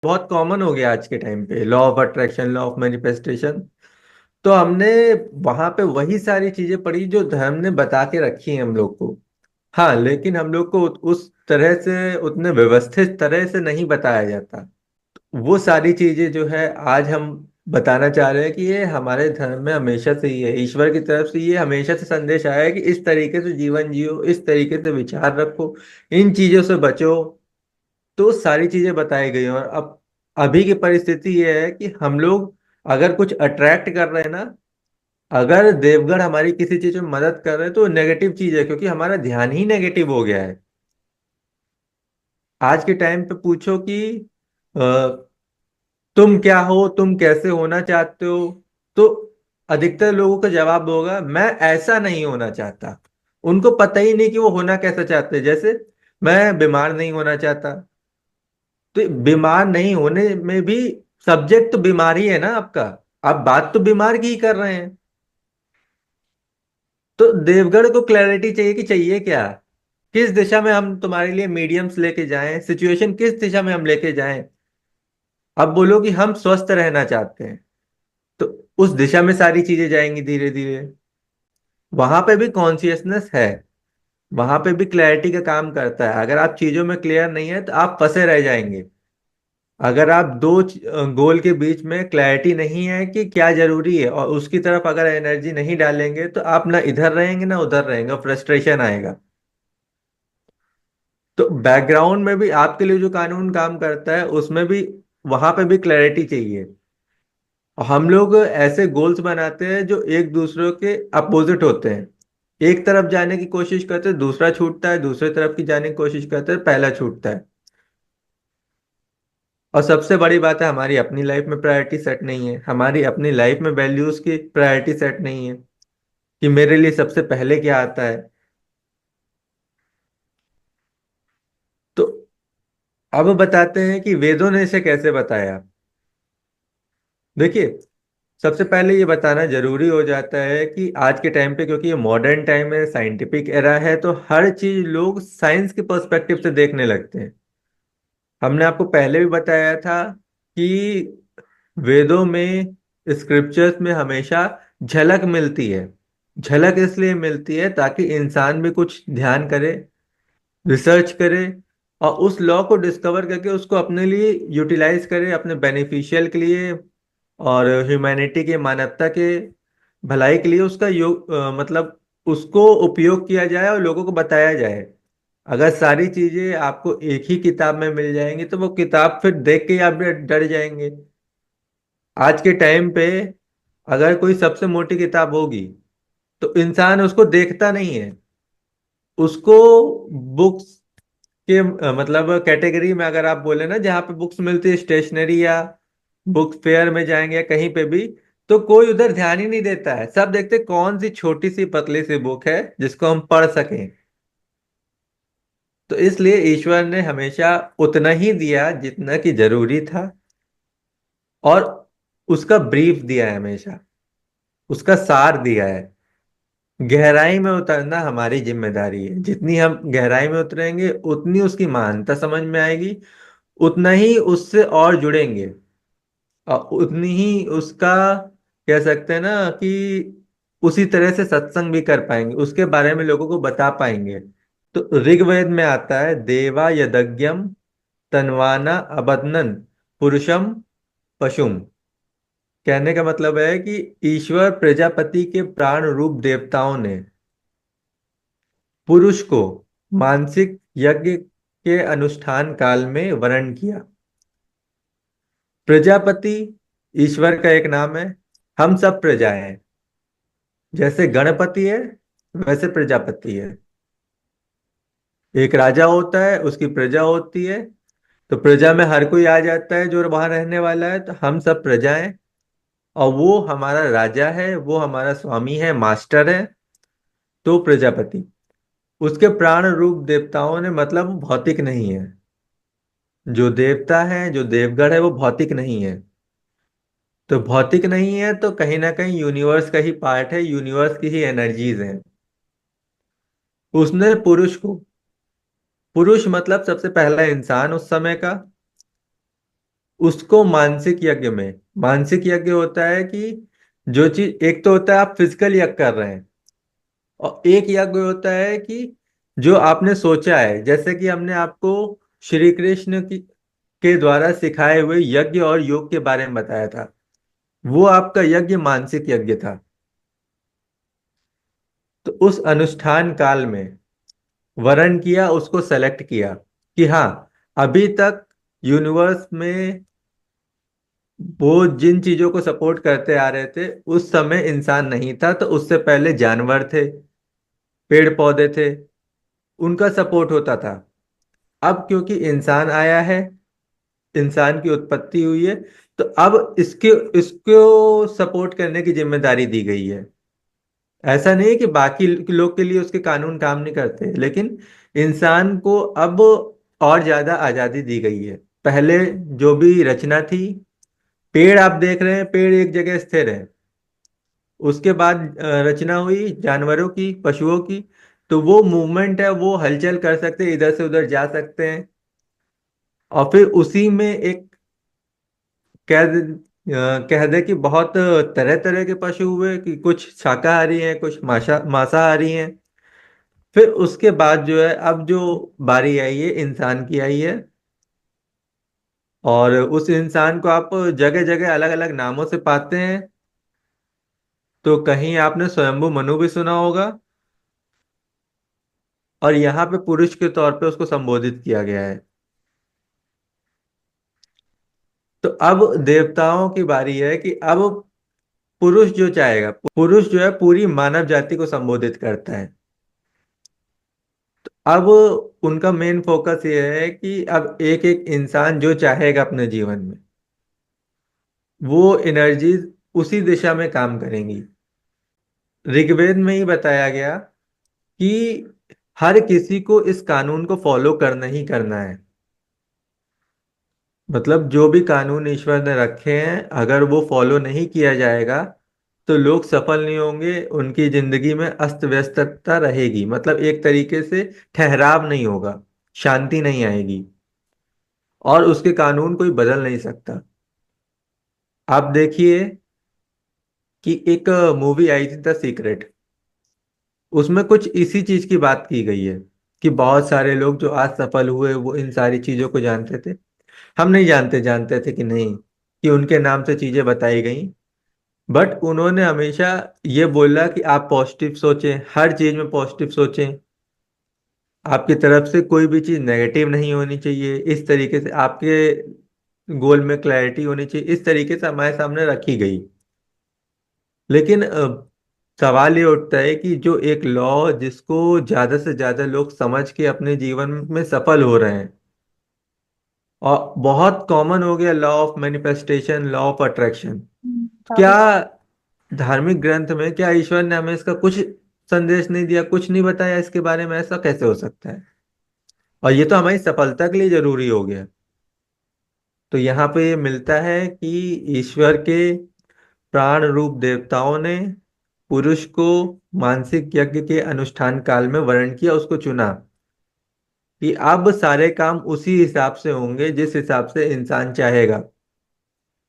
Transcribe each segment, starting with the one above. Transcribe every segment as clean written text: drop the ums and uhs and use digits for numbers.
बहुत कॉमन हो गया आज के टाइम पे, law of attraction, law of manifestation. तो हमने वहां पे वही सारी चीजें पढ़ी जो धर्म ने बता के रखी हैं हम लोग को। हाँ, लेकिन हम लोग को उस तरह से, उतने व्यवस्थित तरह से नहीं बताया जाता। वो सारी चीजें जो है आज हम बताना चाह रहे हैं कि ये हमारे धर्म में हमेशा से ही है, ईश्वर की तरफ से ये हमेशा से संदेश आया है कि इस तरीके से जीवन जियो, इस तरीके से विचार रखो, इन चीजों से बचो। तो सारी चीजें बताई गई हैं। और अब अभी की परिस्थिति ये है कि हम लोग अगर कुछ अट्रैक्ट कर रहे हैं ना, अगर देवगढ़ हमारी किसी चीज में मदद कर रहे हैं तो नेगेटिव चीज है, क्योंकि हमारा ध्यान ही नेगेटिव हो गया है। आज के टाइम पे पूछो कि तुम क्या हो, तुम कैसे होना चाहते हो, तो अधिकतर लोगों का जवाब होगा मैं ऐसा नहीं होना चाहता। उनको पता ही नहीं कि वो होना कैसा चाहते हैं। जैसे मैं बीमार नहीं होना चाहता, तो बीमार नहीं होने में भी सब्जेक्ट तो बीमारी है ना आपका। आप बात तो बीमार की ही कर रहे हैं। तो देवगढ़ को क्लैरिटी चाहिए कि चाहिए क्या, किस दिशा में हम तुम्हारे लिए मीडियम्स लेके जाएं, सिचुएशन किस दिशा में हम लेके जाएं। अब बोलो कि हम स्वस्थ रहना चाहते हैं, तो उस दिशा में सारी चीजें जाएंगी धीरे धीरे। वहां पे भी कॉन्शियसनेस है, वहां पे भी क्लैरिटी का काम करता है। अगर आप चीजों में क्लियर नहीं है तो आप फंसे रह जाएंगे। अगर आप दो गोल के बीच में क्लैरिटी नहीं है कि क्या जरूरी है, और उसकी तरफ अगर एनर्जी नहीं डालेंगे, तो आप ना इधर रहेंगे ना उधर रहेंगे, फ्रस्ट्रेशन आएगा। तो बैकग्राउंड में भी आपके लिए जो कानून काम करता है उसमें भी, वहां पे भी क्लैरिटी चाहिए। और हम लोग ऐसे गोल्स बनाते हैं जो एक दूसरे के अपोजिट होते हैं। एक तरफ जाने की कोशिश करते हैं, दूसरा छूटता है, दूसरे तरफ की जाने की कोशिश करते हैं, पहला छूटता है। और सबसे बड़ी बात है, हमारी अपनी लाइफ में प्रायोरिटी सेट नहीं है, हमारी अपनी लाइफ में वैल्यूज की प्रायोरिटी सेट नहीं है कि मेरे लिए सबसे पहले क्या आता है। तो अब बताते हैं कि वेदों ने इसे कैसे बताया। देखिए, सबसे पहले ये बताना जरूरी हो जाता है कि आज के टाइम पे, क्योंकि ये मॉडर्न टाइम है, साइंटिफिक एरा है, तो हर चीज लोग साइंस के पर्सपेक्टिव से देखने लगते हैं। हमने आपको पहले भी बताया था कि वेदों में, स्क्रिप्चर्स में हमेशा झलक मिलती है। झलक इसलिए मिलती है ताकि इंसान भी कुछ ध्यान करे, रिसर्च करे, और उस लॉ को डिस्कवर करके उसको अपने लिए यूटिलाइज करे, अपने बेनिफिशियल के लिए, और ह्यूमैनिटी के, मानवता के भलाई के लिए उसका मतलब उसको उपयोग किया जाए और लोगों को बताया जाए। अगर सारी चीजें आपको एक ही किताब में मिल जाएंगी तो वो किताब फिर देख के ही आप डर जाएंगे। आज के टाइम पे अगर कोई सबसे मोटी किताब होगी तो इंसान उसको देखता नहीं है। उसको बुक्स के मतलब कैटेगरी में अगर आप बोले ना, जहाँ पे बुक्स मिलती है, स्टेशनरी या बुक फेयर में जाएंगे या कहीं पे भी, तो कोई उधर ध्यान ही नहीं देता है। सब देखते कौन सी छोटी सी पतली सी बुक है जिसको हम पढ़ सकें। तो इसलिए ईश्वर ने हमेशा उतना ही दिया जितना कि जरूरी था, और उसका ब्रीफ दिया है हमेशा, उसका सार दिया है। गहराई में उतरना हमारी जिम्मेदारी है। जितनी हम गहराई में उतरेंगे उतनी उसकी महानता समझ में आएगी, उतना ही उससे और जुड़ेंगे, और उतनी ही उसका, कह सकते हैं ना कि उसी तरह से सत्संग भी कर पाएंगे, उसके बारे में लोगों को बता पाएंगे। तो ऋग्वेद में आता है, देवा यदज्ञम तन्वाना अबदनन पुरुषम पशुम। कहने का मतलब है कि ईश्वर प्रजापति के प्राण रूप देवताओं ने पुरुष को मानसिक यज्ञ के अनुष्ठान काल में वर्ण किया। प्रजापति ईश्वर का एक नाम है। हम सब प्रजाएं हैं। जैसे गणपति है, वैसे प्रजापति है। एक राजा होता है, उसकी प्रजा होती है। तो प्रजा में हर कोई आ जाता है जो वहां रहने वाला है, तो हम सब प्रजाएं। और वो हमारा राजा है, वो हमारा स्वामी है, मास्टर है। तो प्रजापति, उसके प्राण रूप देवताओं ने, मतलब वो भौतिक नहीं है। जो देवता है, जो देवगढ़ है, वो भौतिक नहीं है। तो भौतिक नहीं है तो कहीं ना कहीं यूनिवर्स का ही पार्ट है, यूनिवर्स की ही एनर्जीज हैं। उसने पुरुष को, पुरुष मतलब सबसे पहला इंसान उस समय का, उसको मानसिक यज्ञ में, मानसिक यज्ञ होता है कि जो चीज, एक तो होता है आप फिजिकल यज्ञ कर रहे हैं, और एक यज्ञ होता है कि जो आपने सोचा है, जैसे कि हमने आपको श्री कृष्ण की के द्वारा सिखाए हुए यज्ञ और योग के बारे में बताया था, वो आपका यज्ञ मानसिक यज्ञ था। तो उस अनुष्ठान काल में वर्ण किया, उसको सेलेक्ट किया कि हाँ, अभी तक यूनिवर्स में वो जिन चीजों को सपोर्ट करते आ रहे थे, उस समय इंसान नहीं था, तो उससे पहले जानवर थे, पेड़ पौधे थे, उनका सपोर्ट होता था। अब क्योंकि इंसान आया है, इंसान की उत्पत्ति हुई है, तो अब इसके इसको सपोर्ट करने की जिम्मेदारी दी गई है। ऐसा नहीं है कि बाकी लोग के लिए उसके कानून काम नहीं करते, लेकिन इंसान को अब और ज्यादा आजादी दी गई है। पहले जो भी रचना थी, पेड़ आप देख रहे हैं, पेड़ एक जगह स्थिर है। उसके बाद रचना हुई जानवरों की, पशुओं की, तो वो मूवमेंट है, वो हलचल कर सकते हैं, इधर से उधर जा सकते हैं। और फिर उसी में एक कह दे कह दे कि बहुत तरह तरह के पशु हुए, कि कुछ शाकाहारी हैं, कुछ मांसाहारी हैं। फिर उसके बाद जो है, अब जो बारी आई है इंसान की आई है, और उस इंसान को आप जगह जगह अलग अलग नामों से पाते हैं। तो कहीं आपने स्वयंभू मनु भी सुना होगा, और यहाँ पे पुरुष के तौर पे उसको संबोधित किया गया है। तो अब देवताओं की बारी है कि अब पुरुष जो चाहेगा, पुरुष जो है पूरी मानव जाति को संबोधित करता है। अब उनका मेन फोकस ये है कि अब एक एक इंसान जो चाहेगा अपने जीवन में, वो एनर्जीज उसी दिशा में काम करेंगी। ऋग्वेद में ही बताया गया कि हर किसी को इस कानून को फॉलो करना ही करना है। मतलब जो भी कानून ईश्वर ने रखे हैं, अगर वो फॉलो नहीं किया जाएगा तो लोग सफल नहीं होंगे, उनकी जिंदगी में अस्त व्यस्तता रहेगी, मतलब एक तरीके से ठहराव नहीं होगा, शांति नहीं आएगी, और उसके कानून कोई बदल नहीं सकता। आप देखिए कि एक मूवी आई थी द सीक्रेट, उसमें कुछ इसी चीज की बात की गई है कि बहुत सारे लोग जो आज सफल हुए वो इन सारी चीजों को जानते थे। हम नहीं जानते, जानते थे कि नहीं, कि उनके नाम से चीजें बताई गई, बट उन्होंने हमेशा ये बोला कि आप पॉजिटिव सोचें, हर चीज में पॉजिटिव सोचें, आपकी तरफ से कोई भी चीज नेगेटिव नहीं होनी चाहिए, इस तरीके से आपके गोल में क्लैरिटी होनी चाहिए, इस तरीके से हमारे सामने रखी गई। लेकिन सवाल ये उठता है कि जो एक लॉ जिसको ज्यादा से ज्यादा लोग समझ के अपने जीवन में सफल हो रहे हैं, और बहुत कॉमन हो गया, law of manifestation, law of attraction, क्या काफी। धार्मिक ग्रंथ में, क्या ईश्वर ने हमें इसका कुछ संदेश नहीं दिया, कुछ नहीं बताया इसके बारे में? ऐसा कैसे हो सकता है? और ये तो हमारी सफलता के लिए जरूरी हो गया। तो यहाँ पे ये मिलता है कि ईश्वर के प्राण रूप देवताओं ने पुरुष को मानसिक यज्ञ के अनुष्ठान काल में वर्ण किया, उसको चुना कि अब सारे काम उसी हिसाब से होंगे जिस हिसाब से इंसान चाहेगा।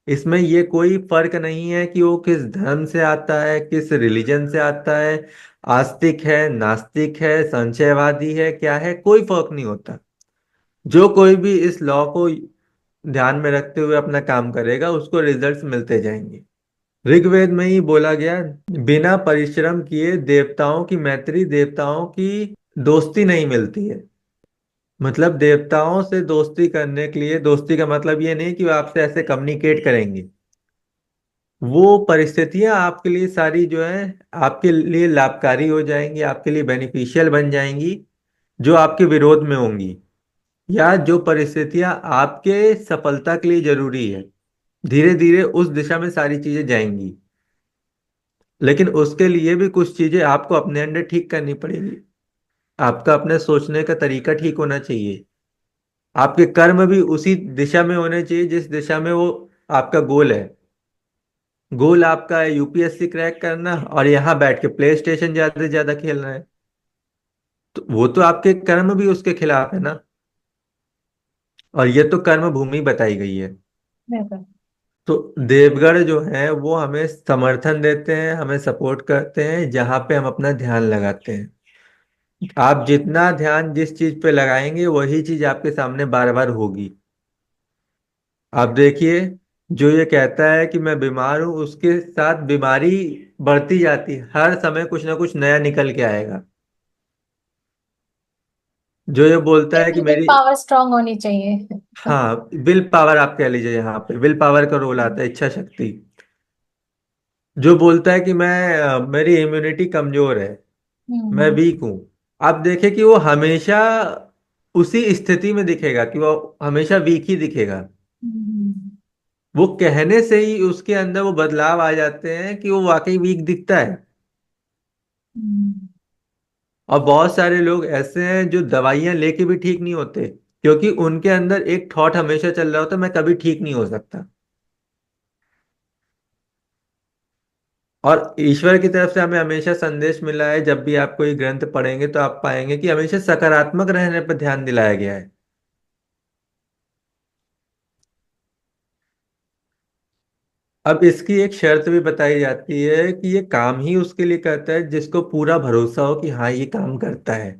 इसमें ये कोई फर्क नहीं है कि वो किस धर्म से आता है, किस रिलीजन से आता है, आस्तिक है, नास्तिक है, संशयवादी है, क्या है, कोई फर्क नहीं होता। जो कोई भी इस लॉ को ध्यान में रखते हुए अपना काम करेगा, उसको रिजल्ट्स मिलते जाएंगे। ऋग्वेद में ही बोला गया, बिना परिश्रम किए देवताओं की मैत्री, देवताओं की दोस्ती नहीं मिलती है। मतलब देवताओं से दोस्ती करने के लिए, दोस्ती का मतलब ये नहीं कि वो आपसे ऐसे कम्युनिकेट करेंगे, वो परिस्थितियां आपके लिए सारी जो है आपके लिए लाभकारी हो जाएंगी, आपके लिए बेनिफिशियल बन जाएंगी, जो आपके विरोध में होंगी, या जो परिस्थितियां आपके सफलता के लिए जरूरी है, धीरे धीरे उस दिशा में सारी चीजें जाएंगी। लेकिन उसके लिए भी कुछ चीजें आपको अपने अंदर ठीक करनी पड़ेगी। आपका अपने सोचने का तरीका ठीक होना चाहिए, आपके कर्म भी उसी दिशा में होने चाहिए जिस दिशा में वो आपका गोल है। गोल आपका है यूपीएससी क्रैक करना, और यहाँ बैठ के प्ले स्टेशन ज्यादा से ज्यादा खेलना है, तो वो तो आपके कर्म भी उसके खिलाफ है ना। और ये तो कर्म भूमि बताई गई है। बिल्कुल। तो देवगढ़ जो है वो हमें समर्थन देते हैं, हमें सपोर्ट करते हैं जहाँ पे हम अपना ध्यान लगाते हैं। आप जितना ध्यान जिस चीज पे लगाएंगे वही चीज आपके सामने बार बार होगी। आप देखिए, जो ये कहता है कि मैं बीमार हूं, उसके साथ बीमारी बढ़ती जाती है, हर समय कुछ ना कुछ नया निकल के आएगा। जो ये बोलता है कि विल मेरी, पावर स्ट्रांग होनी चाहिए। हाँ, विल पावर आप कह लीजिए, यहाँ पे विल पावर का रोल आता है, इच्छा शक्ति। जो बोलता है कि मेरी इम्यूनिटी कमजोर है, मैं हम्म। वीक हूं, आप देखें कि वो हमेशा उसी स्थिति में दिखेगा, कि वो हमेशा वीक ही दिखेगा। हम्म। वो कहने से ही उसके अंदर वो बदलाव आ जाते हैं कि वो वाकई वीक दिखता है। हम्म। और बहुत सारे लोग ऐसे हैं जो दवाइयां लेके भी ठीक नहीं होते, क्योंकि उनके अंदर एक थॉट हमेशा चल रहा होता है, मैं कभी ठीक नहीं हो सकता। और ईश्वर की तरफ से हमें हमेशा संदेश मिला है, जब भी आप कोई ग्रंथ पढ़ेंगे तो आप पाएंगे कि हमेशा सकारात्मक रहने पर ध्यान दिलाया गया है। अब इसकी एक शर्त भी बताई जाती है कि ये काम ही उसके लिए करता है जिसको पूरा भरोसा हो कि हाँ ये काम करता है।